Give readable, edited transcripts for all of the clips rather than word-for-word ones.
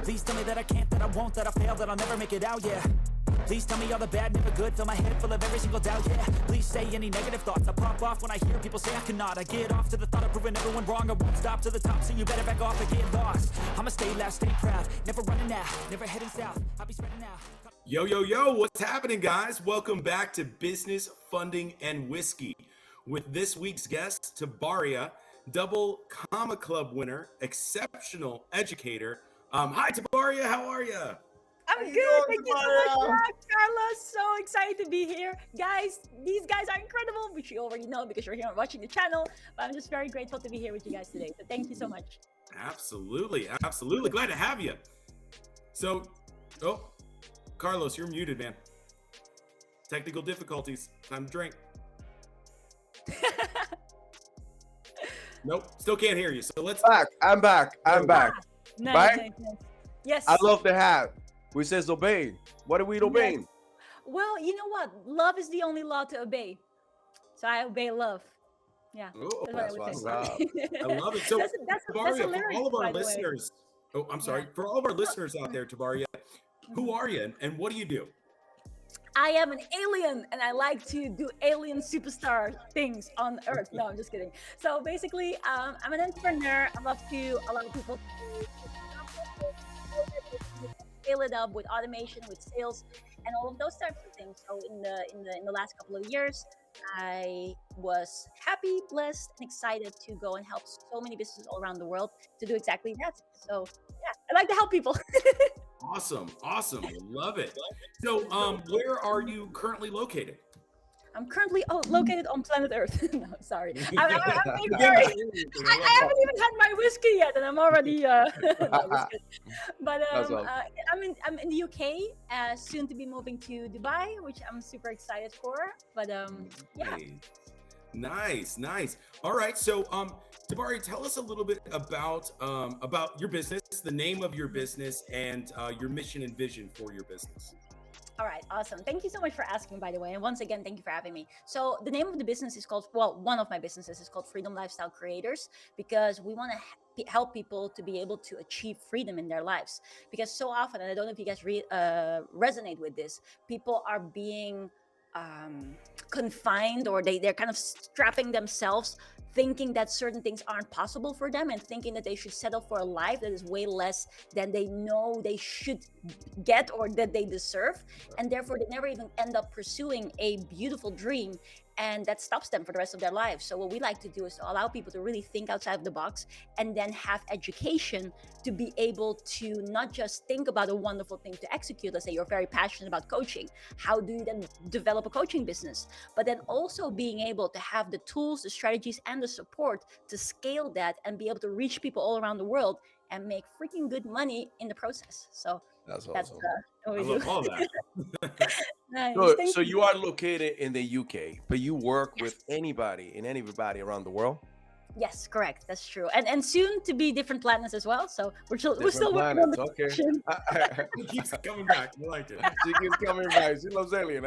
Please tell me that I can't, that I won't, that I fail, that I'll never make it out, yeah. Please tell me all the bad, never good, fill my head full of every single doubt, yeah. Please say any negative thoughts, I pop off when I hear people say I cannot. I get off to the thought of proving everyone wrong, I won't stop to the top, so you better back off and get lost. I'ma stay loud, stay proud, never running out, never heading south, I'll be spreading out. Yo, yo, yo, what's happening, guys? Welcome back to Business, Funding, and Whiskey with this week's guest, Tjibaria, double comma club winner, exceptional educator. Hi, Tjibaria, how are you? I'm good. Thank you so much, Carlos. So excited to be here. Guys, these guys are incredible, which you already know because you're here watching the channel. But I'm just very grateful to be here with you guys today. So thank you so much. Absolutely, absolutely. Glad to have you. So, Carlos, you're muted, man. Technical difficulties. Time to drink. Nope, still can't hear you. So let's. I'm back. Nice, nice. Yes. I love the hat. We says obey. What are we obeying? Yes. Well, you know what? Love is the only law to obey. So I obey love. Yeah. Oh, that's what's what up. I love it. So, that's Tjibaria, a lyric, for all of our by the way. listeners, for all of our listeners out there, Tjibaria, who are you and what do you do? I am an alien and I like to do alien superstar things on Earth. No, I'm just kidding. So basically, I'm an entrepreneur. I love to allow people to scale it up with automation, with sales, and all of those types of things. So in the last couple of years, I was happy, blessed, and excited to go and help so many businesses all around the world to do exactly that. So yeah, I like to help people. Awesome. Love it. So, where are you currently located? I'm currently located on planet Earth. No, sorry. I'm being very, I haven't even had my whiskey yet, and I'm already. No, just kidding. But I'm in the UK. Soon to be moving to Dubai, which I'm super excited for. But yeah. Nice. All right. So, Tjibaria, tell us a little bit about your business, the name of your business, and your mission and vision for your business. All right, awesome. Thank you so much for asking, by the way. And once again, thank you for having me. So the name of the business is called, one of my businesses is called Freedom Lifestyle Creators, because we want to help people to be able to achieve freedom in their lives. Because so often, and I don't know if you guys resonate with this, people are being confined, or they're kind of strapping themselves, thinking that certain things aren't possible for them, and thinking that they should settle for a life that is way less than they know they should get or that they deserve, and therefore they never even end up pursuing a beautiful dream, and that stops them for the rest of their lives. So what we like to do is to allow people to really think outside of the box, and then have education to be able to not just think about a wonderful thing to execute. Let's say you're very passionate about coaching. How do you then develop a coaching business? But then also being able to have the tools, the strategies, and the support to scale that and be able to reach people all around the world and make freaking good money in the process. So that's awesome. What I we love do. all that. Nice. So you are located in the UK, but you work with anybody around the world? Yes, correct. That's true. And soon to be different planets as well. So we're still working on planets. the Okay. He keeps coming back. I like it. She keeps coming back. She loves alien.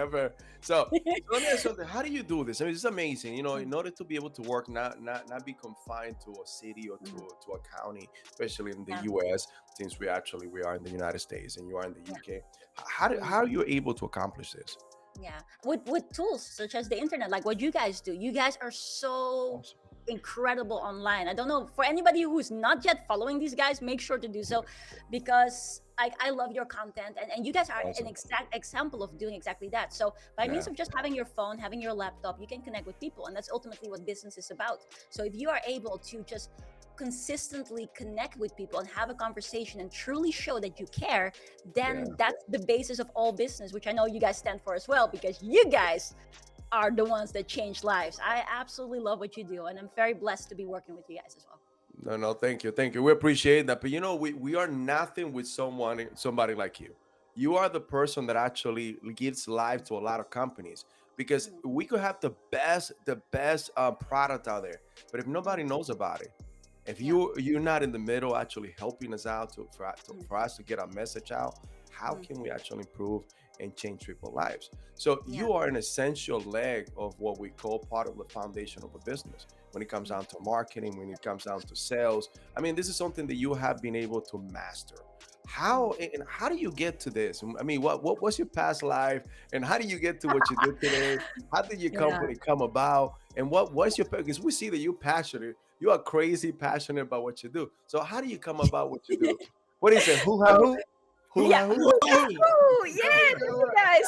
So let me ask you something. How do you do this? I mean, it's amazing. You know, in order to be able to work, not be confined to a city or to a county, especially in the US, since we are in the United States and you are in the UK. How are you able to accomplish this? Yeah, with tools such as the internet, like what you guys do. You guys are so Awesome. incredible online. I don't know, for anybody who's not yet following these guys, make sure to do so, because I love your content, and you guys are Awesome. an exact example of doing exactly that. So by means of just having your phone, having your laptop, you can connect with people, and that's ultimately what business is about. So if you are able to just consistently connect with people and have a conversation and truly show that you care, then that's the basis of all business, which I know you guys stand for as well, because you guys are the ones that change lives. I absolutely love what you do, and I'm very blessed to be working with you guys as well. No, thank you. We appreciate that. But you know, we are nothing with somebody like you. You are the person that actually gives life to a lot of companies, because we could have the best product out there, but if nobody knows about it, if you're not in the middle actually helping us out for us to get our message out, how can we actually improve and change people's lives? So you are an essential leg of what we call part of the foundation of a business. when it comes down to marketing, when it comes down to sales. I mean, this is something that you have been able to master. How do you get to this? I mean, what was your past life, and how do you get to what you do today? How did your Yeah. company come about, and what was your, because we see that you're passionate, you are crazy passionate about what you do. So how do you come about what you do? What is it? Who ha So who? Who yeah, ha who? woo, There we yeah, thank go. you guys.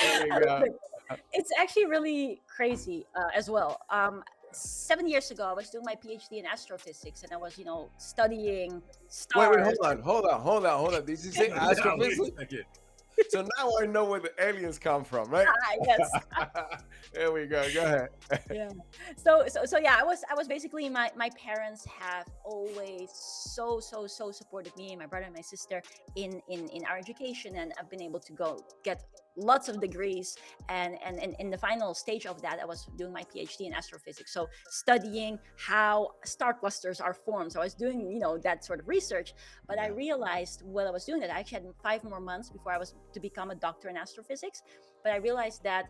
There we go. Look, it's actually really crazy as well. 7 years ago, I was doing my PhD in astrophysics, and I was, studying Wait, stars. hold on. Did you say Now, wait a astrophysics? second. So now I know where the aliens come from, right? Yes. There we go. Go ahead. Yeah. So yeah, I was basically, my parents have always so supported me and my brother and my sister in our education, and I've been able to go get lots of degrees, and in the final stage of that, I was doing my PhD in astrophysics, so studying how star clusters are formed. So I was doing, that sort of research, but I Yeah. realized while I was doing that, I actually had 5 more months before I was to become a doctor in astrophysics. But I realized that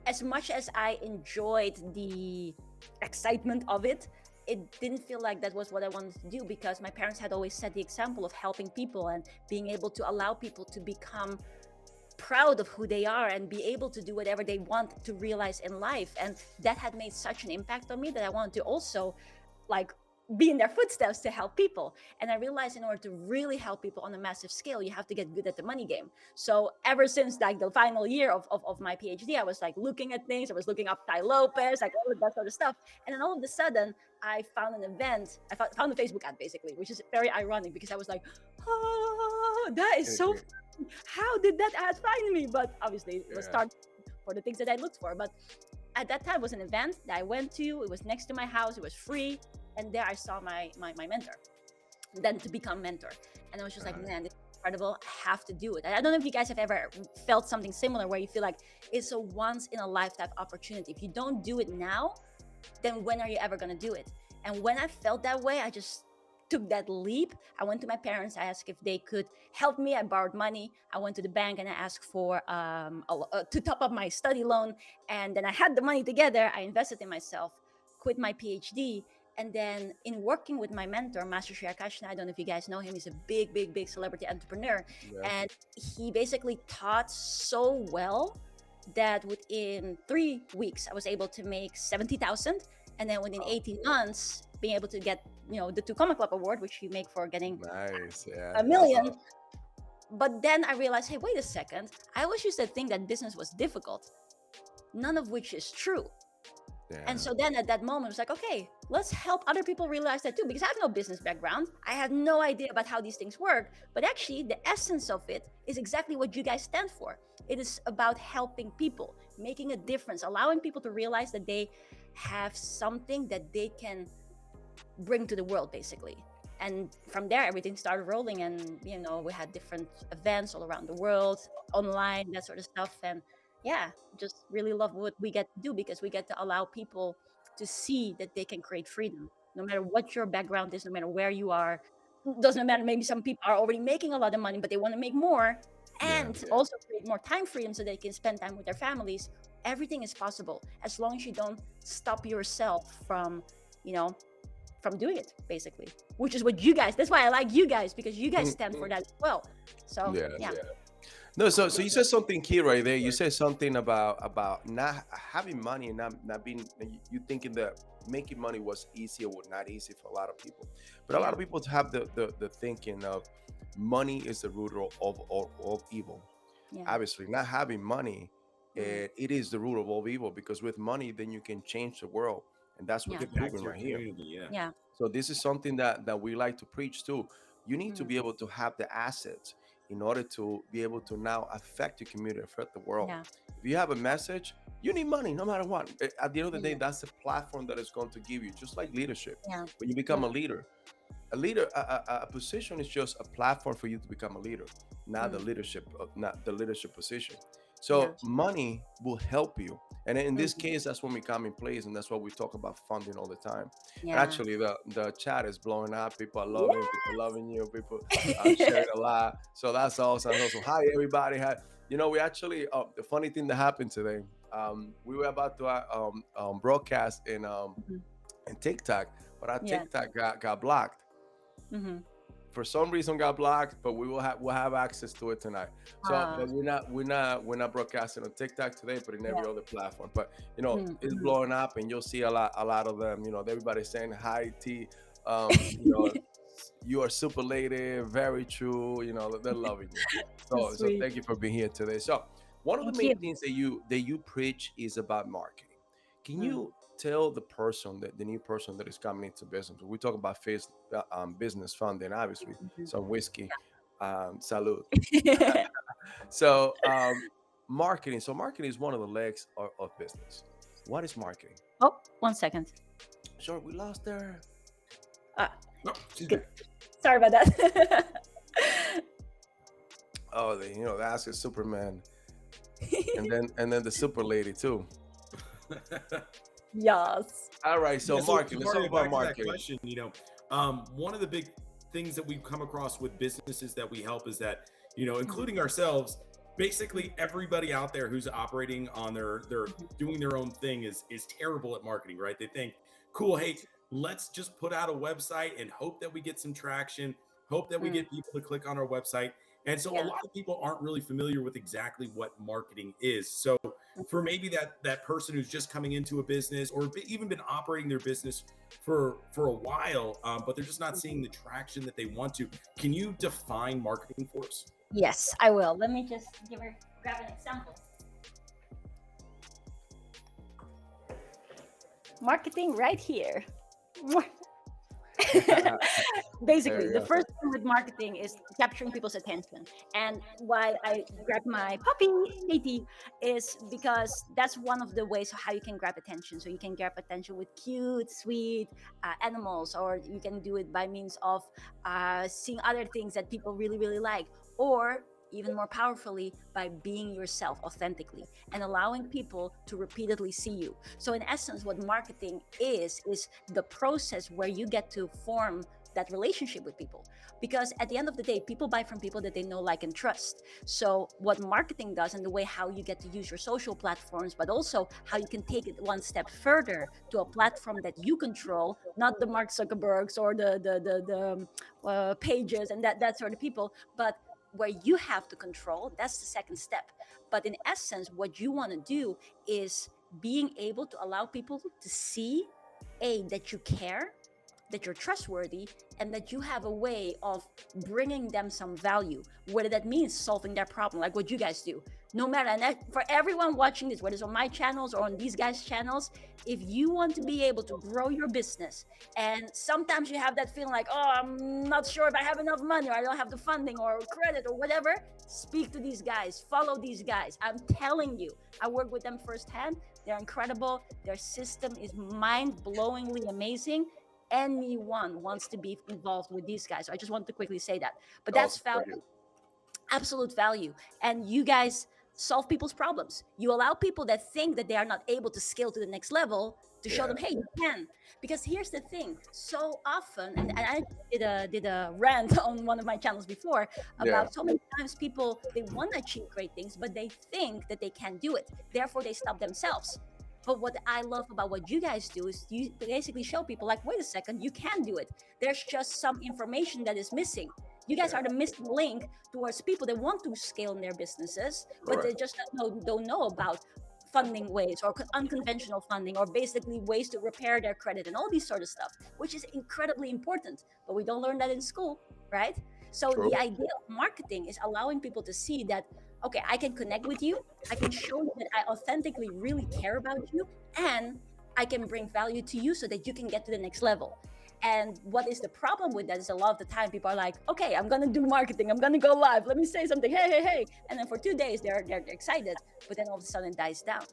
as much as I enjoyed the excitement of it, it didn't feel like that was what I wanted to do, because my parents had always set the example of helping people and being able to allow people to become proud of who they are and be able to do whatever they want to realize in life. And that had made such an impact on me that I wanted to also, like, be in their footsteps to help people. And I realized in order to really help people on a massive scale, you have to get good at the money game. So ever since, like, the final year of my PhD, I was like looking at things. I was looking up Tai Lopez, like all of that sort of stuff. And then all of a sudden, I found an event. I found a Facebook ad, basically, which is very ironic, because I was like, oh, that is so fun. How did that ad find me? But obviously it was Yeah. started for the things that I looked for. But at that time, it was an event that I went to. It was next to my house. It was free. And there I saw my mentor, then to become mentor. And I was just like, man, this is incredible. I have to do it. And I don't know if you guys have ever felt something similar, where you feel like it's a once in a lifetime opportunity. If you don't do it now, then when are you ever going to do it? And when I felt that way, I just took that leap. I went to my parents. I asked if they could help me. I borrowed money. I went to the bank and I asked for to top up my study loan. And then I had the money together. I invested in myself, quit my PhD. And then in working with my mentor, Master Sri Akashna, I don't know if you guys know him. He's a big celebrity entrepreneur. Yeah. And he basically taught so well that within 3 weeks, I was able to make 70,000. And then within 18 months, being able to get, the 2 Comma Club award, which you make for getting Nice. Yeah. a million. But then I realized, hey, wait a second. I always used to think that business was difficult, none of which is true. Yeah. And so then at that moment, I was like, okay, let's help other people realize that too, because I have no business background. I had no idea about how these things work. But actually, the essence of it is exactly what you guys stand for. It is about helping people, making a difference, allowing people to realize that they have something that they can bring to the world, basically. And from there, everything started rolling, and we had different events all around the world, online, that sort of stuff. And yeah, just really love what we get to do, because we get to allow people to see that they can create freedom, no matter what your background is, no matter where you are. Doesn't matter. Maybe some people are already making a lot of money, but they want to make more, and also create more time freedom so they can spend time with their families. Everything is possible as long as you don't stop yourself from doing it, basically, which is what you guys, that's why I like you guys, because you guys stand for that as well. So yeah. No, so you said something key right there. You said something about not having money and not being, you thinking that making money was easy or not easy for a lot of people. But a lot of people have the thinking of money is the root of evil. Yeah. Obviously, not having money, it is the root of all evil, because with money, then you can change the world. And that's what Yeah. you're Get back to proving your right here. community. Yeah. Yeah. So this is something that we like to preach too. You need to be able to have the assets in order to be able to now affect your community, affect the world. Yeah. If you have a message, you need money no matter what. At the end of the day, that's the platform that is going to give you, just like leadership. Yeah. When you become a leader, a position is just a platform for you to become a leader, not the leadership position. So money will help you. And in this case, that's when we come in place, and that's why we talk about funding all the time. And actually, the chat is blowing up. People are loving, people loving you, people are sharing a lot. So that's awesome. Also, hi everybody. Hi. We actually, the funny thing that happened today, We were about to broadcast Mhm. in TikTok, but our Yeah. TikTok got blocked. Hmm. For some reason got blocked, but we'll have access to it tonight. So, Uh, but we're not broadcasting on TikTok today, but in yeah. every other platform. But you know, it's Mhm. blowing up, and you'll see a lot of them. You know, everybody's saying hi, T. You know, you are super lady, very true. You know, they're loving you. So Sweet. thank you for being here today. So one of the Thank main you. things that you preach is about marketing. Can Mm. you tell the person that the new person that is coming into business? We talk about business funding, obviously, Mhm. some whiskey, salute. So marketing. So marketing is one of the legs of business. What is marketing? Oh, 1 second. Sure, we lost her. Ah, Oh, she's good. back. Sorry about that. Oh, you know, that's a Superman, and then the super lady too. Yes. All right, so Yeah, so marketing. Let's talk Tjibaria, about back to that marketing. question, one of the big things that we've come across with businesses that we help is that, including ourselves, basically everybody out there who's operating on their doing their own thing is terrible at marketing, right? They think, cool, hey, let's just put out a website and hope that we get some traction, hope that we Mm. get people to click on our website. And so a Yeah. lot of people aren't really familiar with exactly what marketing is. So for maybe that person who's just coming into a business or even been operating their business for a while, but they're just not seeing the traction that they want to. Can you define marketing for us? Yes, I will. Let me just grab an example. Marketing right here. There Basically, you the go. first thing with marketing is capturing people's attention. And why I grab my puppy, Katie, is because that's one of the ways how you can grab attention. So you can grab attention with cute, sweet animals, or you can do it by means of seeing other things that people really, really like, or even more powerfully by being yourself authentically and allowing people to repeatedly see you. So in essence, what marketing is the process where you get to form that relationship with people, because at the end of the day, people buy from people that they know, like, and trust. So what marketing does, and the way how you get to use your social platforms, but also how you can take it one step further to a platform that you control, not the Mark Zuckerbergs or the pages and that sort of people, but where you have to control. That's the second step. But in essence, what you want to do is being able to allow people to see that you care, that you're trustworthy, and that you have a way of bringing them some value, whether that means solving their problem, like what you guys do. No matter, and for everyone watching this, whether it's on my channels or on these guys' channels, if you want to be able to grow your business, and sometimes you have that feeling like, oh, I'm not sure if I have enough money, or I don't have the funding or credit or whatever, speak to these guys, follow these guys. I'm telling you, I work with them firsthand. They're incredible. Their system is mind-blowingly amazing. Anyone wants to be involved with these guys. So I just want to quickly say that. But that's Awesome. value, Thank you. absolute value. And you guys solve people's problems. You allow people that think that they are not able to scale to the next level to show Yeah. them, hey, you can. Because here's the thing: so often, and I did a rant on one of my channels before Yeah. about so many times people, they want to achieve great things, but they think that they can't do it. Therefore, they stop themselves. But what I love about what you guys do is you basically show people, like, wait a second, you can do it. There's just some information that is missing. You guys Yeah. are the missing link towards people that want to scale in their businesses, but they Correct. just don't know about funding ways, or unconventional funding, or basically ways to repair their credit and all these sort of stuff, which is incredibly important. But we don't learn that in school, right? So True. the idea of marketing is allowing people to see that, okay, I can connect with you, I can show you that I authentically really care about you, and I can bring value to you so that you can get to the next level. And what is the problem with that is a lot of the time people are like, okay, I'm gonna do marketing, I'm gonna go live, let me say something, hey, hey, hey. And then for 2 days they're excited, but then all of a sudden it dies down.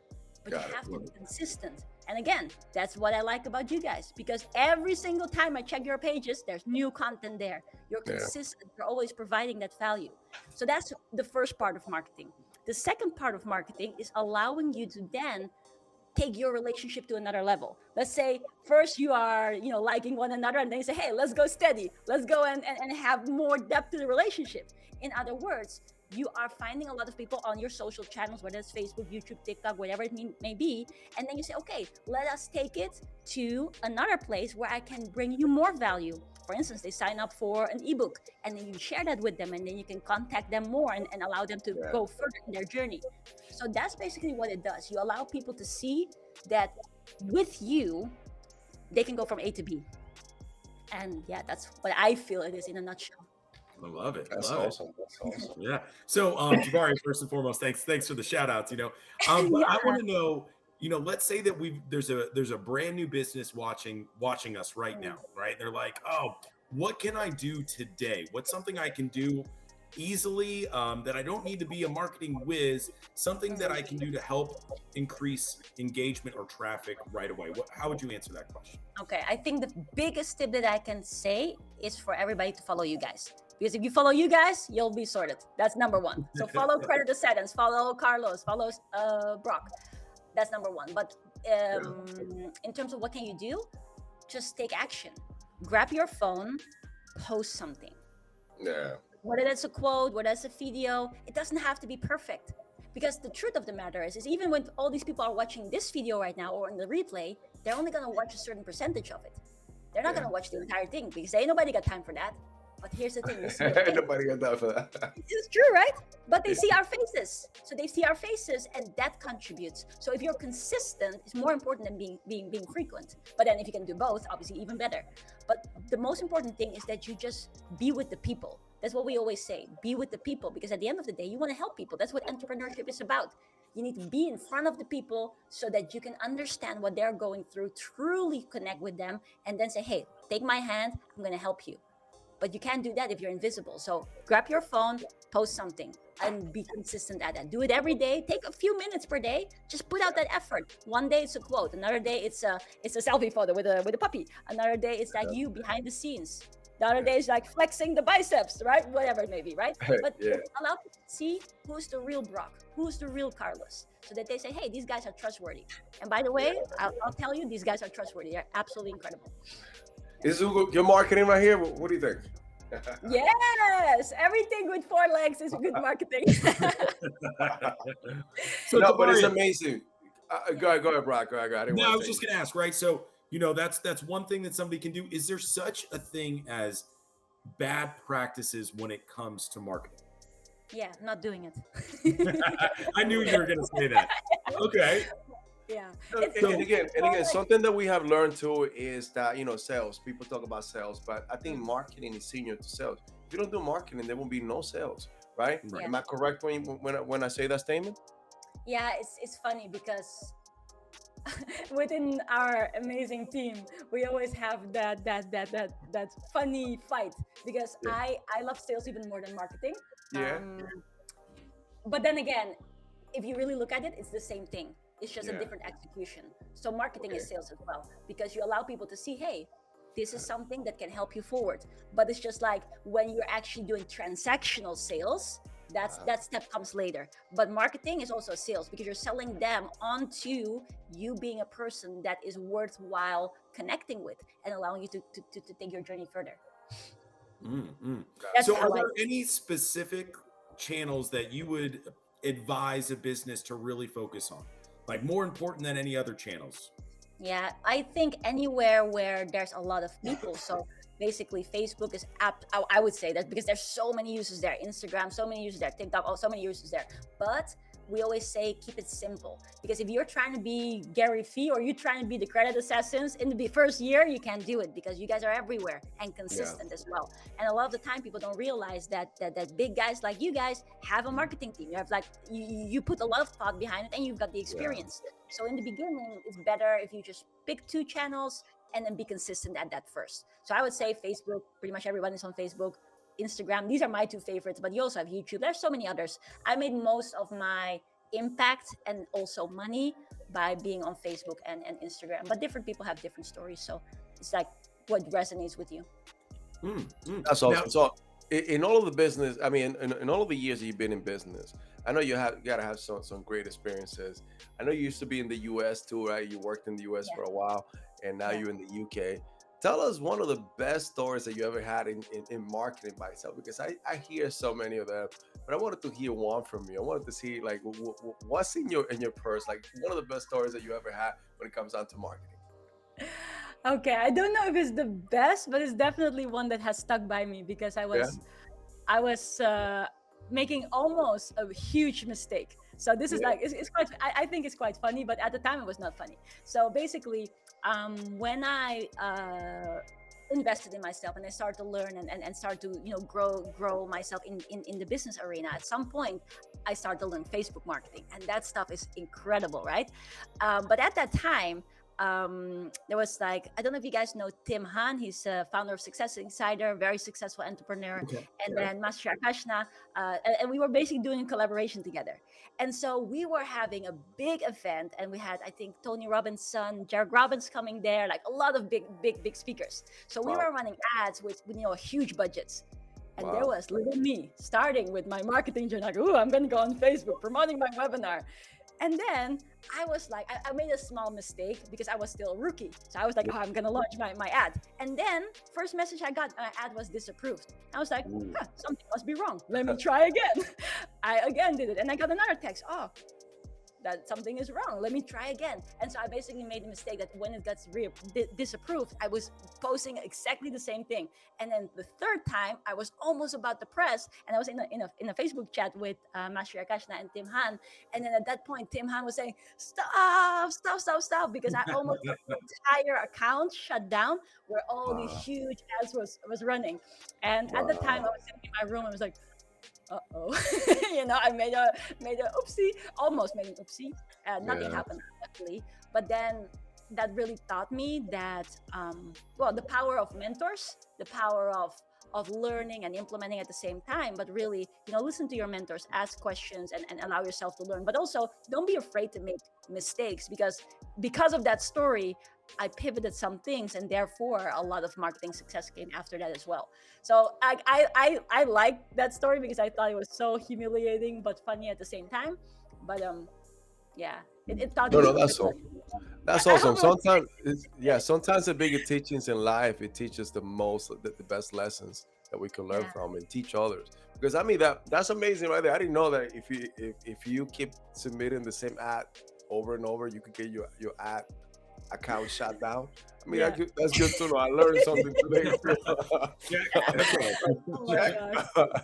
But you Got it. have to be consistent. And again, that's what I like about you guys, because every single time I check your pages, there's new content there. You're Yeah. consistent, you're always providing that value. So that's the first part of marketing. The second part of marketing is allowing you to then take your relationship to another level. Let's say first you are, liking one another, and then you say, hey, let's go steady. Let's go and have more depth to the relationship. In other words, you are finding a lot of people on your social channels, whether it's Facebook, YouTube, TikTok, whatever it may be. And then you say, okay, let us take it to another place where I can bring you more value. For instance, they sign up for an ebook, and then you share that with them, and then you can contact them more and allow them to go further in their journey. So that's basically what it does. You allow people to see that with you, they can go from A to B. And yeah, that's what I feel it is in a nutshell. I love it. That's Love awesome. That's awesome. it. Yeah. So, Tjibaria, first and foremost, thanks for the shout outs, but I Yeah. want to know, let's say that there's a brand new business watching us right now, right? They're like, oh, what can I do today? What's something I can do easily, that I don't need to be a marketing whiz, something that I can do to help increase engagement or traffic right away? How would you answer that question? Okay, I think the biggest tip that I can say is for everybody to follow you guys. Because if you follow you guys, you'll be sorted. That's number one. So follow Credit Ascendance, follow Carlos, follow Brock. That's number one. But in terms of what can you do, just take action. Grab your phone, post something. Yeah. Whether that's a quote, whether that's a video, it doesn't have to be perfect. Because the truth of the matter is even when all these people are watching this video right now or in the replay, they're only gonna watch a certain percentage of it. They're not gonna watch the entire thing because ain't nobody got time for that. But here's the thing, you see your face. Nobody got that for that. It's true, right? But they see our faces. So they see our faces and that contributes. So if you're consistent, it's more important than being frequent. But then if you can do both, obviously even better. But the most important thing is that you just be with the people. That's what we always say, be with the people, because at the end of the day, you want to help people. That's what entrepreneurship is about. You need to be in front of the people so that you can understand what they're going through, truly connect with them, and then say, hey, take my hand, I'm going to help you. But you can't do that if you're invisible. So grab your phone, post something, and be consistent at that. Do it every day. Take a few minutes per day. Just put out that effort. One day it's a quote. Another day it's a selfie photo with a puppy. Another day it's like you behind the scenes. The other day is like flexing the biceps, right? Whatever it may be, right? But allow people to see who's the real Brock, who's the real Carlos, so that they say, hey, these guys are trustworthy. And by the way, I'll tell you, these guys are trustworthy. They're absolutely incredible. Is your marketing right here? What do you think? Yes, everything with 4 legs is good marketing. So no, but it's amazing. Go ahead, Brock. Go ahead. No, I was just gonna ask, right? So that's one thing that somebody can do. Is there such a thing as bad practices when it comes to marketing? Yeah, not doing it. I knew you were gonna say that. Okay. Yeah. And again, something that we have learned too is that sales. People talk about sales, but I think marketing is senior to sales. If you don't do marketing, there will be no sales, right? Yeah. Am I correct when I say that statement? Yeah, it's funny because within our amazing team, we always have that funny fight because I love sales even more than marketing. Yeah. But then again, if you really look at it, it's the same thing. It's just a different execution. So marketing is sales as well, because you allow people to see, hey, this is something that can help you forward. But it's just like when you're actually doing transactional sales, that step comes later. But marketing is also sales because you're selling them onto you being a person that is worthwhile connecting with and allowing you to take your journey further. So are there any specific channels that you would advise a business to really focus on? Like more important than any other channels? Yeah, I think anywhere where there's a lot of people. So basically Facebook is I would say that because there's so many users there. Instagram, so many users there. TikTok, so many users there. But we always say keep it simple, because if you're trying to be Gary Vee or you're trying to be the Credit Assassins in the first year, you can't do it because you guys are everywhere and consistent as well. And a lot of the time people don't realize that big guys like you guys have a marketing team. You have you put a lot of thought behind it and you've got the experience. So in the beginning, it's better if you just pick 2 channels and then be consistent at that first. So I would say Facebook, pretty much everyone is on Facebook. Instagram, these are my 2 favorites, but you also have YouTube. There's so many others. I made most of my impact and also money by being on Facebook and Instagram, but different people have different stories. So it's like what resonates with you. That's awesome. Now, so in all of the business, I mean, in all of the years that you've been in business, I know you got to have some great experiences. I know you used to be in the US too, right? You worked in the US for a while and now you're in the UK. Tell us one of the best stories that you ever had in marketing by itself, because I hear so many of them, but I wanted to hear one from you. I wanted to see like what's in your purse, like one of the best stories that you ever had when it comes down to marketing. Okay, I don't know if it's the best, but it's definitely one that has stuck by me because Yeah. I was making almost a huge mistake. So this is Yeah. like it's quite. I think it's quite funny, but at the time it was not funny. So basically, when I invested in myself and I started to learn and start to grow myself in the business arena, at some point I started to learn Facebook marketing, and that stuff is incredible, right? But at that time, there was like, I don't know if you guys know Tim Han. He's a founder of Success Insider, very successful entrepreneur, Okay. and then Master Akashna, and we were basically doing a collaboration together. And so we were having a big event, and we had, I think, Tony Robbins' Jared Robbins coming there, like a lot of big speakers. So we Wow. were running ads with huge budgets. And there Wow. was little me starting with my marketing journey, like, oh, I'm going to go on Facebook promoting my webinar. And then I was like, I made a small mistake because I was still a rookie. So I was like, oh, I'm going to launch my ad. And then first message I got, my ad was disapproved. I was like, Ooh. something must be wrong. Let me try again. I again did it. And I got another text. Oh, that something is wrong. Let me try again. And so I basically made the mistake that when it got disapproved, I was posting exactly the same thing. And then the third time, I was almost about to press, and I was in a Facebook chat with Master Akashna and Tim Han. And then at that point, Tim Han was saying, stop, because I almost got the entire account shut down where all these Wow. huge ads was running. And at the time, I Wow. was sitting in my room and I was like, uh-oh. I made a oopsie, almost made an oopsie. Nothing Yeah. happened, luckily. But then that really taught me that well, the power of mentors, the power of learning and implementing at the same time. But really, listen to your mentors, ask questions, and allow yourself to learn. But also, don't be afraid to make mistakes, because of that story, I pivoted some things, and therefore a lot of marketing success came after that as well. So I like that story because I thought it was so humiliating but funny at the same time. But yeah, it taught No, me no, something. that's all. That's I hope awesome. it was Sometimes, yeah, sometimes the bigger teachings in life, it teaches the most, the best lessons that we can learn yeah. from and teach others. Because I mean that's amazing right there. I didn't know that if you keep submitting the same ad over and over, you could get your ad account shut down. I mean, Yeah. that's good to know. I learned something today. Check. Yeah. That's right. Oh my Check. gosh.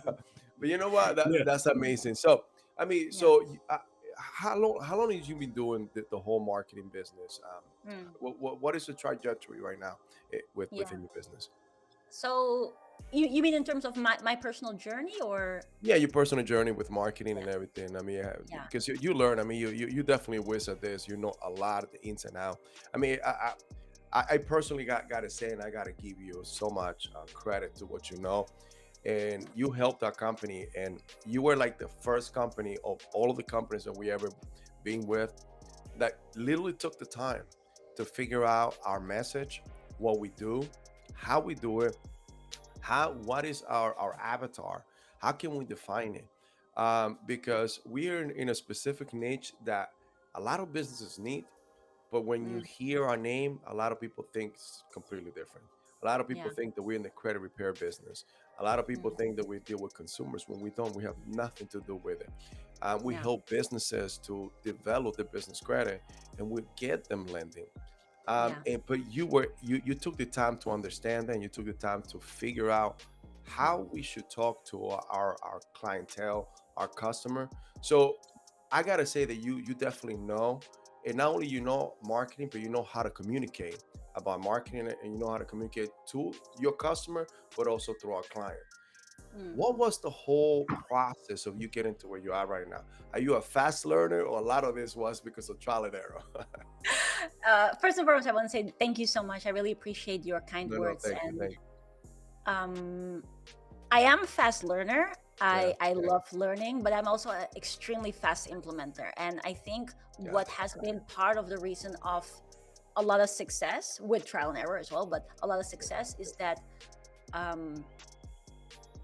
But you know what? Yeah. That's amazing. So, I mean, Yeah. how long have you been doing the whole marketing business? Mm. What is the trajectory right now Yeah. within your business? So you mean in terms of my personal journey, or Yeah, your personal journey with marketing yeah. and everything. I mean, Yeah. because you learn. I mean, you definitely whiz at this. You know a lot of the ins and out. I mean, I personally got to say, and I got to give you so much credit to what you know. And you helped our company, and you were like the first company of all of the companies that we ever been with that literally took the time to figure out our message, what we do, how we do it, what is our avatar, how can we define it, because we are in a specific niche that a lot of businesses need, but when you Mm. hear our name, a lot of people think it's completely different. A lot of people Yeah. think that we're in the credit repair business. A lot of people Mm. think that we deal with consumers when we don't. We have nothing to do with it. We Yeah. help businesses to develop their business credit, and we get them lending. Yeah. But you took the time to understand that, and you took the time to figure out how we should talk to our clientele, our customer. So I gotta say that you definitely know, and not only you know marketing, but you know how to communicate about marketing, and you know how to communicate to your customer, but also through our client. Mm. What was the whole process of you getting to where you are right now? Are you a fast learner, or a lot of this was because of trial and error? First and foremost, I want to say thank you so much. I really appreciate your kind No, no, words, thank you, and thank you. um, I am a fast learner. Yeah, I yeah, love learning, but I'm also an extremely fast implementer. And I think got what has been part of the reason of a lot of success with trial and error as well, but a lot of success is that um,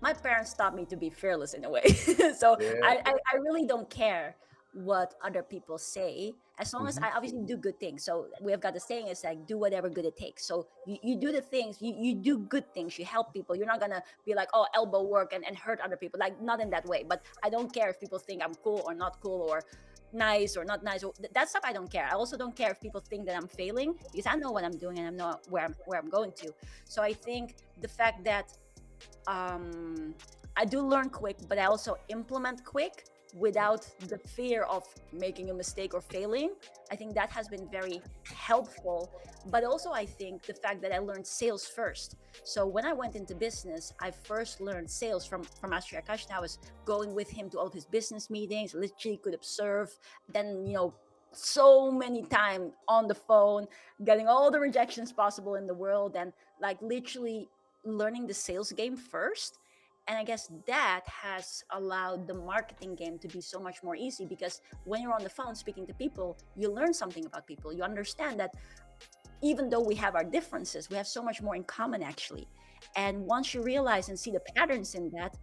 my parents taught me to be fearless in a way. So it. Yeah, I really don't care what other people say, as long as Mhm. I obviously do good things. So we have got the saying is like, do whatever good it takes. So you do the things, you do good things, you help people. You're not gonna be like, oh, elbow work and hurt other people, like not in that way. But I don't care if people think I'm cool or not cool, or nice or not nice, or that stuff I don't care. I also don't care if people think that I'm failing, because I know what I'm doing and I know where I'm going to. So I think the fact that um, I do learn quick, but I also implement quick without the fear of making a mistake or failing. I think that has been very helpful. But also, I think the fact that I learned sales first. So when I went into business, I first learned sales from Master Akash. And I was going with him to all of his business meetings, literally could observe. Then, so many time on the phone, getting all the rejections possible in the world, and like literally learning the sales game first. And I guess that has allowed the marketing game to be so much more easy, because when you're on the phone speaking to people, you learn something about people. You understand that even though we have our differences, we have so much more in common actually. And once you realize and see the patterns in that,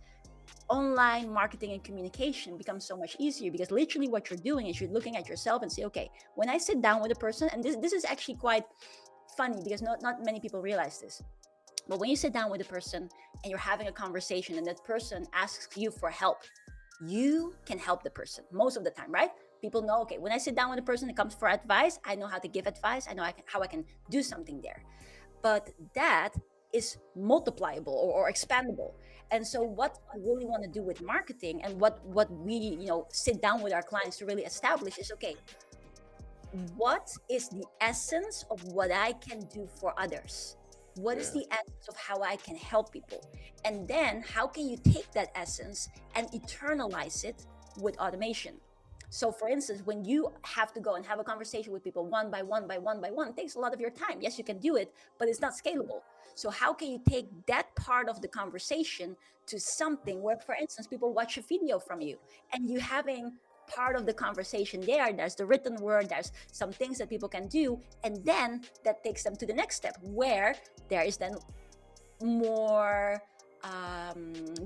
online marketing and communication becomes so much easier, because literally what you're doing is you're looking at yourself and say, okay, when I sit down with a person, and this is actually quite funny because not many people realize this. But when you sit down with a person and you're having a conversation and that person asks you for help, you can help the person most of the time, right? People know, okay, when I sit down with a person that comes for advice, I know how to give advice. I know how I can do something there. But that is multipliable or expandable. And so what I really want to do with marketing, and what we, sit down with our clients to really establish is, okay, what is the essence of what I can do for others? What is Yeah. the essence of how I can help people? And then how can you take that essence and eternalize it with automation? So, for instance, when you have to go and have a conversation with people one by one by one by one, it takes a lot of your time. Yes, you can do it, but it's not scalable. So, how can you take that part of the conversation to something where, for instance, people watch a video from you and you having part of the conversation there's the written word, there's some things that people can do, and then that takes them to the next step where there is then more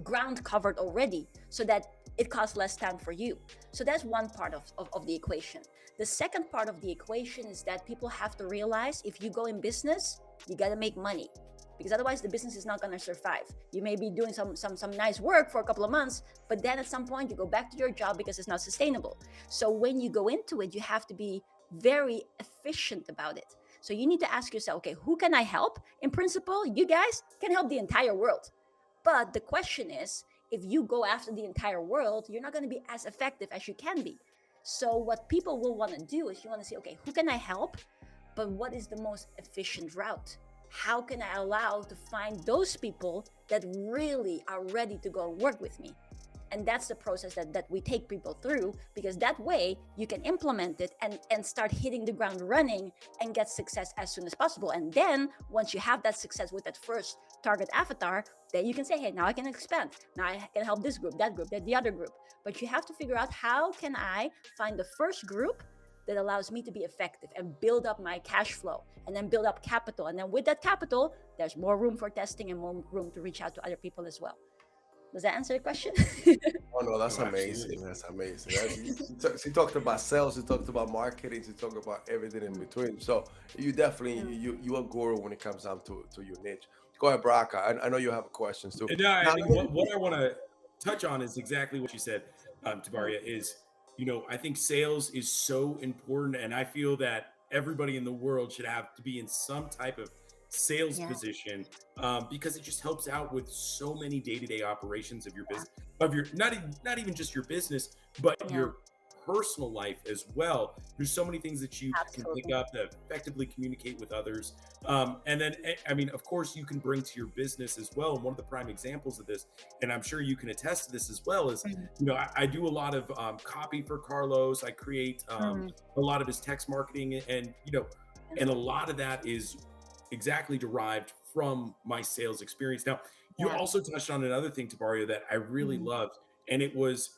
ground covered already, so that it costs less time for you. So that's one part of the equation. The second part of the equation is that people have to realize, if you go in business, you got to make money, because otherwise the business is not going to survive. You may be doing some nice work for a couple of months, but then at some point you go back to your job because it's not sustainable. So when you go into it, you have to be very efficient about it. So you need to ask yourself, okay, who can I help? In principle, you guys can help the entire world. But the question is, if you go after the entire world, you're not going to be as effective as you can be. So what people will want to do is, you want to say, okay, who can I help? But what is the most efficient route? How can I allow to find those people that really are ready to go and work with me? And that's the process that we take people through, because that way you can implement it and start hitting the ground running and get success as soon as possible. And then once you have that success with that first target avatar, then you can say, hey, now I can expand. Now I can help this group, that the other group. But you have to figure out, how can I find the first group that allows me to be effective and build up my cash flow, and then build up capital. And then with that capital, there's more room for testing and more room to reach out to other people as well. Does that answer the question? Oh no, that's Oh, amazing. absolutely. That's amazing. She talked about sales. She talked about marketing. She talked about everything in between. So you definitely you a guru when it comes down to your niche. Go ahead, Baraka. I know you have questions too. No, I Now, mean, what I want to touch on is exactly what you said, Mm, Tjibaria, is, I think sales is so important. And I feel that everybody in the world should have to be in some type of sales yeah, position, because it just helps out with so many day-to-day operations of your yeah, business, of your, not even just your business, but yeah, your personal life as well. There's so many things that you can pick absolutely. up that effectively communicate with others. And then, I mean, of course, you can bring to your business as well. And one of the prime examples of this, and I'm sure you can attest to this as well, is, Mm, I do a lot of copy for Carlos. I create mm, a lot of his text marketing, and yeah, and a lot of that is exactly derived from my sales experience. Now, you yeah, also touched on another thing, Tabario, that I really mm, loved, and it was,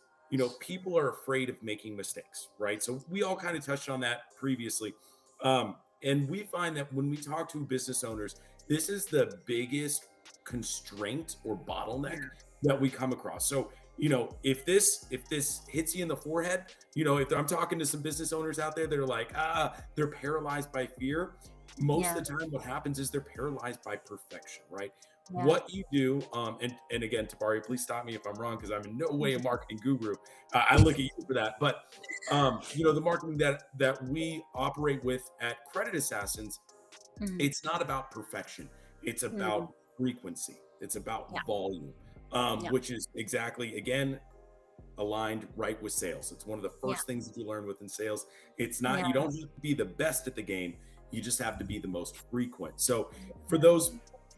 people are afraid of making mistakes, right? So we all kind of touched on that previously. And we find that when we talk to business owners, this is the biggest constraint or bottleneck yeah, that we come across. So if this hits you in the forehead, if I'm talking to some business owners out there that are like, they're paralyzed by fear. Most Yeah. of the time, what happens is they're paralyzed by perfection, right? Yeah. What you do, and again, Tjibaria, please stop me if I'm wrong, because I'm in no way a marketing guru. I look at you for that, but the marketing that we operate with at Credit Assassins, Mhm. it's not about perfection. It's about frequency. It's about Yeah. volume, Yeah. which is exactly, again, aligned right with sales. It's one of the first things that you learn within sales. It's not, you don't have to be the best at the game. You just have to be the most frequent. So for those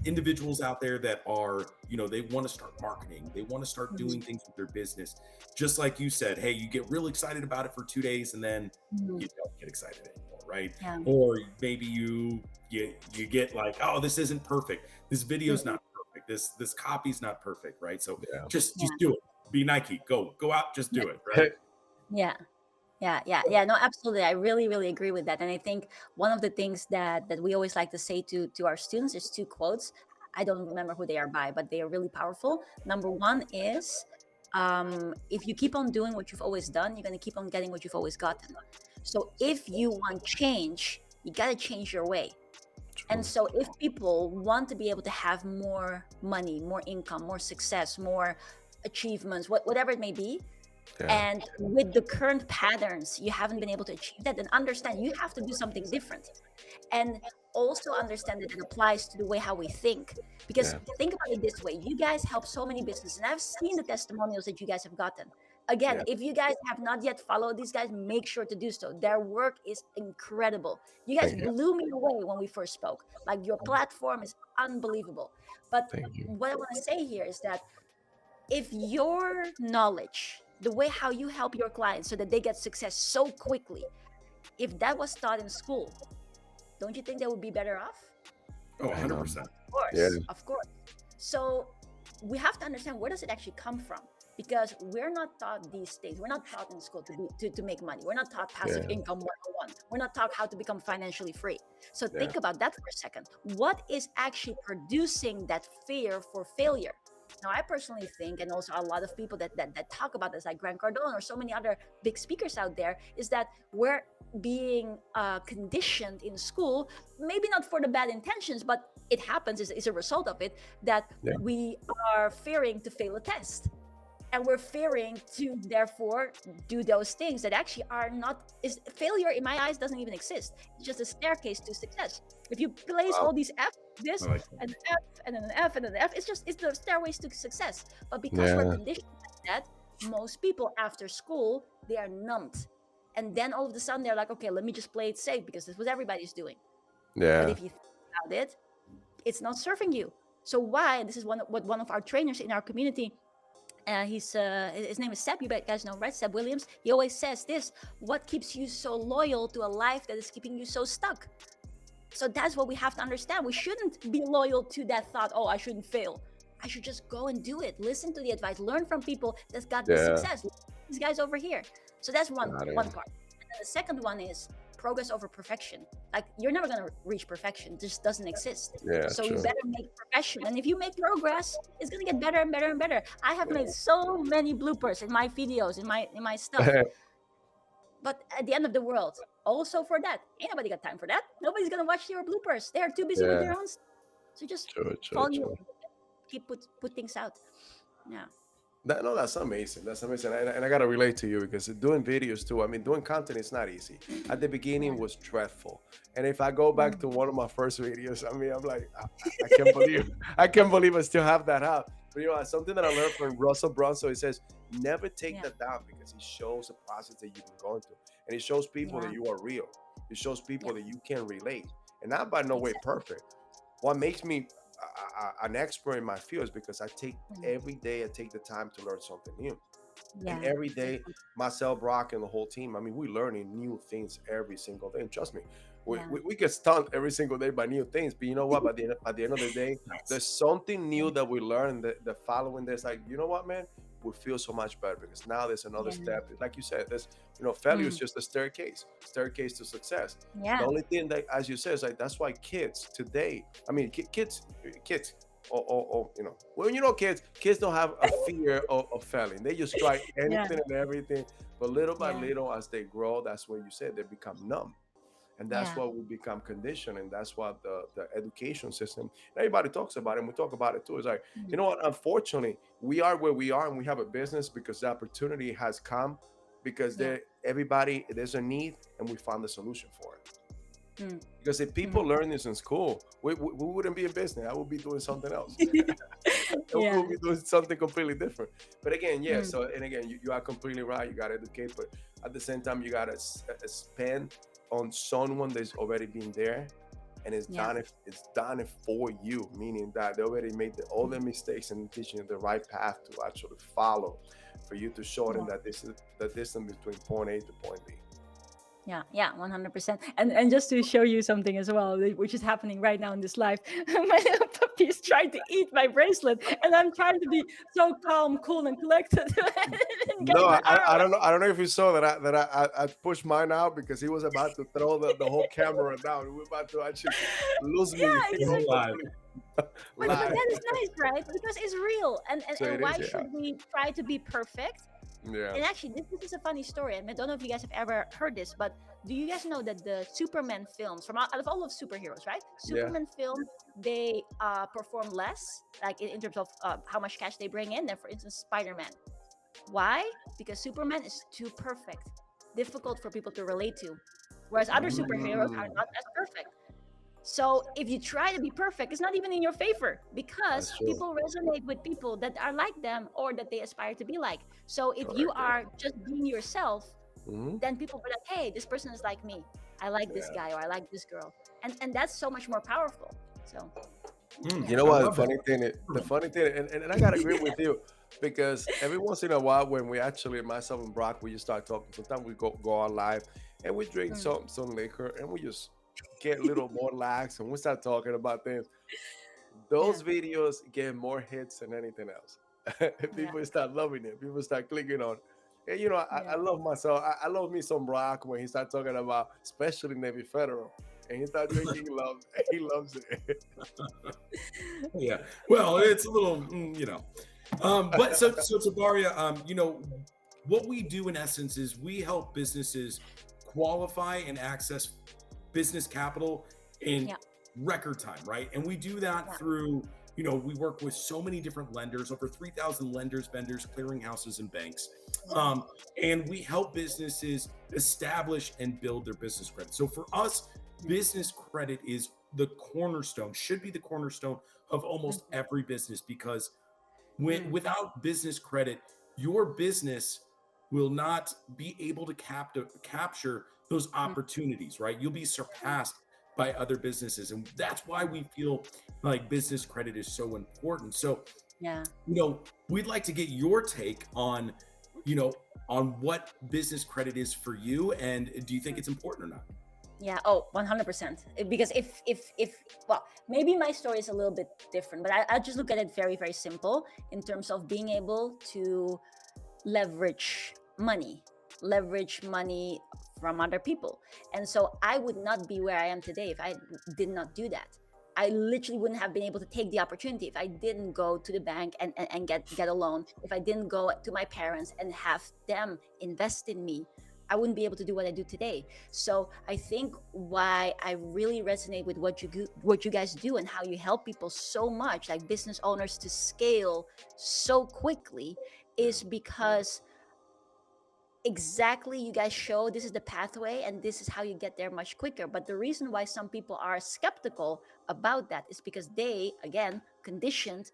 individuals out there that are, they want to start marketing, they want to start doing things with their business, just like you said, hey, you get real excited about it for 2 days and then you don't get excited anymore, right? Yeah. Or maybe you get like, oh, this isn't perfect, this video's not perfect, this copy's not perfect, right? So just do it. Be Nike, go out, just do it, right? Yeah. No, absolutely. I really, really agree with that. And I think one of the things that we always like to say to our students is 2 quotes. I don't remember who they are by, but they are really powerful. Number one is, if you keep on doing what you've always done, you're going to keep on getting what you've always gotten. So if you want change, you got to change your way. And so if people want to be able to have more money, more income, more success, more achievements, whatever it may be, and with the current patterns, you haven't been able to achieve that, then understand you have to do something different. And also understand that it applies to the way how we think. Because think about it this way, you guys help so many businesses, and I've seen the testimonials that you guys have gotten. Again, if you guys have not yet followed these guys, make sure to do so. Their work is incredible. You guys blew me away when we first spoke. Like, your platform is unbelievable. But what I want to say here is that if your knowledge, the way how you help your clients so that they get success so quickly, if that was taught in school, don't you think they would be better off? Oh, 100%. Of course, of course. So we have to understand, where does it actually come from? Because we're not taught these things. We're not taught in school to make money. We're not taught passive income 101. We're not taught how to become financially free. So think about that for a second. What is actually producing that fear for failure? Now, I personally think, and also a lot of people that talk about this, like Grant Cardone or so many other big speakers out there, is that we're being conditioned in school, maybe not for the bad intentions, but it happens, is a result of it, that we are fearing to fail a test. And we're fearing to therefore do those things that actually are not, failure in my eyes doesn't even exist. It's just a staircase to success. If you place all these F, this, and an F, and then an F, and then an F, it's the stairways to success. But because we're conditioned like that, most people after school, they are numbed. And then all of a sudden they're like, okay, let me just play it safe because this is what everybody's doing. But if you think about it, it's not serving you. So why? This is what one of our trainers in our community, his name is Seb, you guys know, right? Seb Williams. He always says this: what keeps you so loyal to a life that is keeping you so stuck? So that's what we have to understand. We shouldn't be loyal to that thought, oh, I shouldn't fail. I should just go and do it. Listen to the advice. Learn from people that's got the success. These guys over here. So that's one part. And then the second one is progress over perfection. Like, you're never going to reach perfection. It just doesn't exist. So you better make progression. And if you make progress, it's going to get better and better and better. I have made so many bloopers in my videos, in my stuff. But at the end of the world, also for that, ain't nobody got time for that. Nobody's going to watch your bloopers. They are too busy with their own stuff. So just follow you. Keep put things out. Yeah. That's amazing. That's amazing. And I got to relate to you because doing videos too, I mean, doing content is not easy. At the beginning was dreadful. And if I go back to one of my first videos, I mean, I'm like, I can't believe I still have that up. But something that I learned from Russell Brunson, he says, never take that down, because he shows the process that you've been going through. And he shows people that you are real. It shows people that you can relate. And not by no way perfect. What makes me an expert in my field is because I take every day, I take the time to learn something new. And every day, myself, Brock, and the whole team, I mean, we're learning new things every single day. And trust me, we get stunned every single day by new things. But you know what? At the end of the day, there's something new that we learn. The following this, like, you know what, man? We feel so much better because now there's another step. Like you said, there's, failure is just a staircase to success. The only thing that, as you said, is like, that's why kids today, I mean, kids, or well, kids don't have a fear of failing. They just try Yeah, anything and everything. But little by yeah, little, as they grow, that's what you said, they become numb. And that's yeah, what we become conditioned. And that's what the education system, everybody talks about it, and we talk about it too. It's like, mm, you know what, unfortunately, we are where we are and we have a business because the opportunity has come, because yeah, there's a need, and we found the solution for it. mm, Because if mhm. people learn this in school, we wouldn't be in business. I would be doing something else. We Yeah, will be doing something completely different. But again, yeah. mm, So, and again, you are completely right. You got to educate, but at the same time, you got to spend on someone that's already been there, and yeah, it's done it for you. Meaning that they already made all the mistakes and teaching you the right path to actually follow, for you to show them yeah. that this is the distance between point A to point B. Yeah, yeah, 100%. And just to show you something as well, which is happening right now in this live, my little puppy is trying to eat my bracelet, and I'm trying to be so calm, cool, and collected, and No, getting my arm. I don't know. I don't know if you saw that I pushed mine out because he was about to throw the whole camera down. We were about to actually lose me Yeah, Go exactly. live. But live. that is nice, right? Because it's real, So and it why is, yeah, should we try to be perfect? yeah, And actually, this is a funny story. I don't know if you guys have ever heard this, but do you guys know that the Superman films, from out of all of superheroes, right? yeah. Superman films, they perform less, like in terms of how much cash they bring in, than, for instance, Spider-Man. Why? Because Superman is too perfect, difficult for people to relate to, whereas other superheroes are Mm, not as perfect. So if you try to be perfect, it's not even in your favor, because That's true. people resonate with people that are like them or that they aspire to be like. So if you Correct. are just being yourself, Hmm. then people will be like, hey, this person is like me. I like this Yeah. guy or I like this girl. And that's so much more powerful. So You yeah. know I what? love that. The funny thing, and I gotta agree with you, because every once in a while, when we actually, myself and Brock, we just start talking. Sometimes we go on live and we drink Mm. some liquor, and we just get a little more lax, and we start talking about things. Yeah. Those videos get more hits than anything else. Yeah. People start loving it. People start clicking on it. And I Yeah. love myself. I love me some Brock when he start talking about, especially Navy Federal, and he start drinking. He loves it. Yeah. Well, it's a little, but so Tjibaria, what we do in essence is we help businesses qualify and access business capital in Yeah. record time, right? And we do that Yeah. through, we work with so many different lenders, over 3,000 lenders, vendors, clearinghouses, and banks. Yeah. And we help businesses establish and build their business credit. So for us, business credit is the cornerstone, should be the cornerstone of almost Mhm. every business, because Mm. without business credit, your business will not be able to capture those Mm. opportunities, right? You'll be surpassed by other businesses. And that's why we feel like business credit is so important. So, Yeah. we'd like to get your take you know, on what business credit is for you. And do you think it's important or not? Yeah. Oh, 100%. Because well, maybe my story is a little bit different, but I just look at it very, very simple in terms of being able to leverage leverage money from other people. And so I would not be where I am today if I did not do that. I literally wouldn't have been able to take the opportunity if I didn't go to the bank and get a loan, if I didn't go to my parents and have them invest in me. I wouldn't be able to do what I do today. So I think why I really resonate with what you guys do and how you help people so much, like business owners, to scale so quickly, is because exactly you guys show this is the pathway and this is how you get there much quicker. But the reason why some people are skeptical about that is because they, again, conditioned,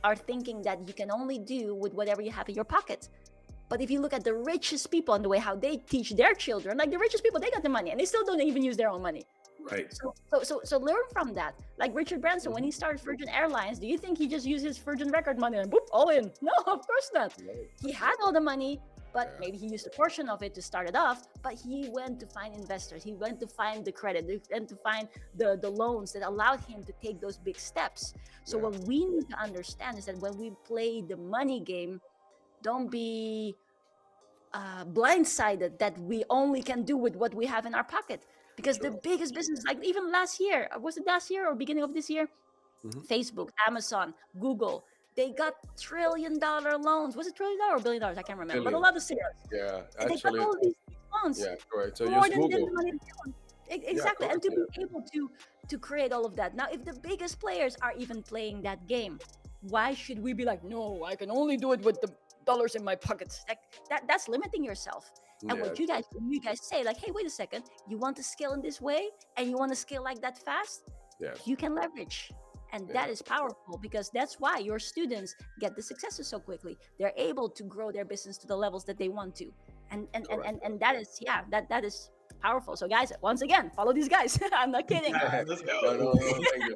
are thinking that you can only do with whatever you have in your pocket. But if you look at the richest people and the way how they teach their children, like the richest people, they got the money and they still don't even use their own money. Right. So learn from that. Like Richard Branson, when he started Virgin Airlines, do you think he just used his Virgin record money and boop, all in? No, of course not. He had all the money, but maybe he used a portion of it to start it off. But he went to find investors. He went to find the credit. He went to find the loans that allowed him to take those big steps. So what we need to understand is that when we play the money game, don't be blindsided that we only can do with what we have in our pocket. Because the biggest business, like even last year, was it last year or beginning of this year? Facebook, Amazon, Google. They got $1 trillion loans. Was it $1 trillion or $1 billion? I can't remember. But a Billion. lot of zeros. Yeah, And they got actually, all these loans. yeah, correct. So More use than Google. the money they want. Exactly. correct, And to be able to create all of that. Now, if the biggest players are even playing that game, why should we be like, no, I can only do it with the dollars in my pockets? Like that's limiting yourself. And Yeah, what you guys say, like, hey, wait a second, you want to scale in this way and you want to scale like that fast? yeah, You can leverage. And Yeah. that is powerful because that's why your students get the successes so quickly. They're able to grow their business to the levels that they want to. And that is, yeah, that is powerful. So guys, once again, follow these guys. I'm not kidding. Let's go. No,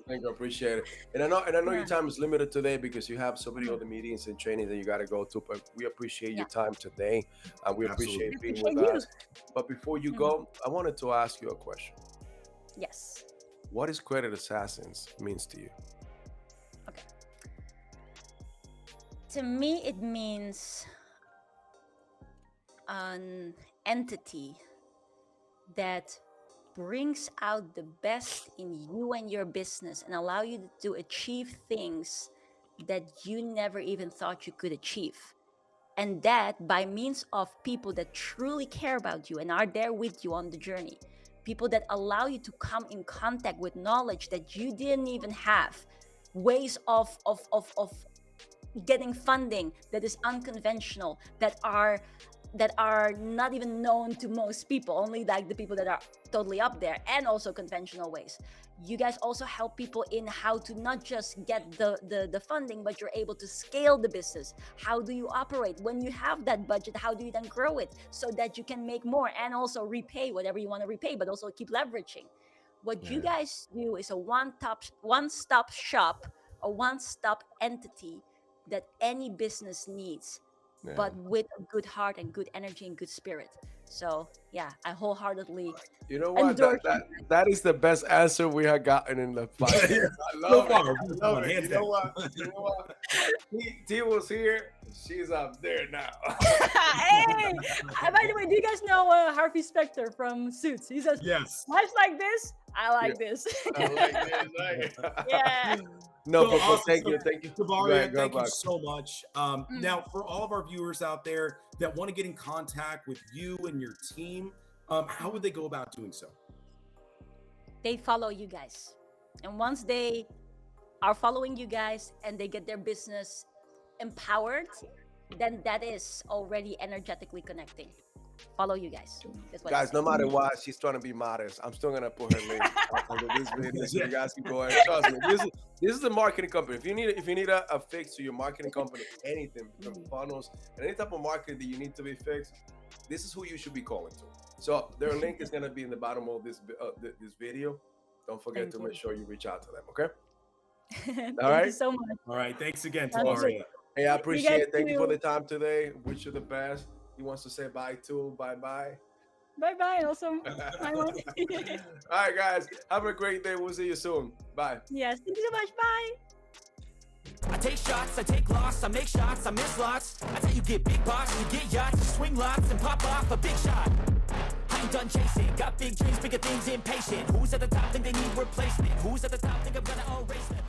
thank you, appreciate it. And I know Yeah. your time is limited today because you have so many other meetings and trainings that you got to go to. But we appreciate your time today, and we appreciate being with Appreciate you. us. But before you go, I wanted to ask you a question. Yes. What is Credit Assassins means to you? To me, it means an entity that brings out the best in you and your business and allow you to achieve things that you never even thought you could achieve. And that by means of people that truly care about you and are there with you on the journey. People that allow you to come in contact with knowledge that you didn't even have. Ways of getting funding that is unconventional, that are not even known to most people, only like the people that are totally up there, and also conventional ways. You guys also help people in how to not just get the funding, but you're able to scale the business. How do you operate when you have that budget? How do you then grow it so that you can make more and also repay whatever you want to repay, but also keep leveraging? What you guys do is a one-stop shop, a one-stop entity that any business needs, but with a good heart and good energy and good spirit. So yeah, I wholeheartedly You know what? endorse That is the best answer we have gotten in the fight. I love So far, it. I love it. hands You know down. what? You know what? T was here. She's up there now. Hey, by the way, do you guys know Harvey Specter from Suits? He says, Yes. life's like this, I like this. I like this. Like Yeah. No, So but awesome. thank you. Go Tjibaria, ahead, thank you back. so much. Now, for all of our viewers out there that want to get in contact with you and your team, how would they go about doing so? They follow you guys. And once they are following you guys and they get their business empowered, then that is already energetically connecting. Follow you guys. That's what I Guys, say. no matter what, she's trying to be modest. I'm still gonna put her link under this video so you guys can go ahead. Trust me, this is a marketing company. If you need a fix to your marketing company, anything from funnels and any type of marketing that you need to be fixed, this is who you should be calling to. So their link is gonna be in the bottom of this video. Don't forget to make sure you reach out to them. Okay. Thank right. you so much. All right. Thanks again, Sounds Tjibaria. Hey, I appreciate it. Thank you for too. the time today. Wish you the best. He wants to say bye too. Bye. Bye bye. Also, I want. All right, guys. Have a great day. We'll see you soon. Bye. Yes. Thank you so much. Bye. I take shots, I take loss, I make shots, I miss lots. That's how you get big box, you get yachts, you swing lots and pop off a big shot. I ain't done chasing, got big dreams, bigger things, impatient. Who's at the top think they need replacement? Who's at the top think I'm gonna erase them?